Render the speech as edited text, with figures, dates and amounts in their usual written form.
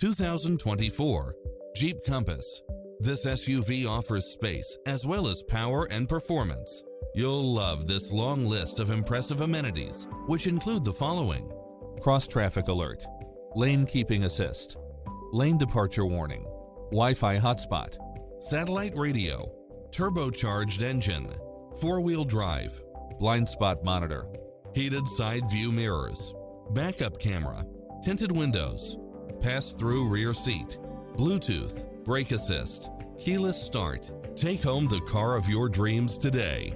2024 Jeep Compass. This SUV offers space as well as power and performance. You'll love this long list of impressive amenities, which include the following: cross-traffic alert, lane keeping assist, lane departure warning, Wi-Fi hotspot, satellite radio, turbocharged engine, four-wheel drive, blind spot monitor, heated side view mirrors, backup camera, tinted windows, pass-through rear seat, Bluetooth, brake assist, keyless start. Take home the car of your dreams today.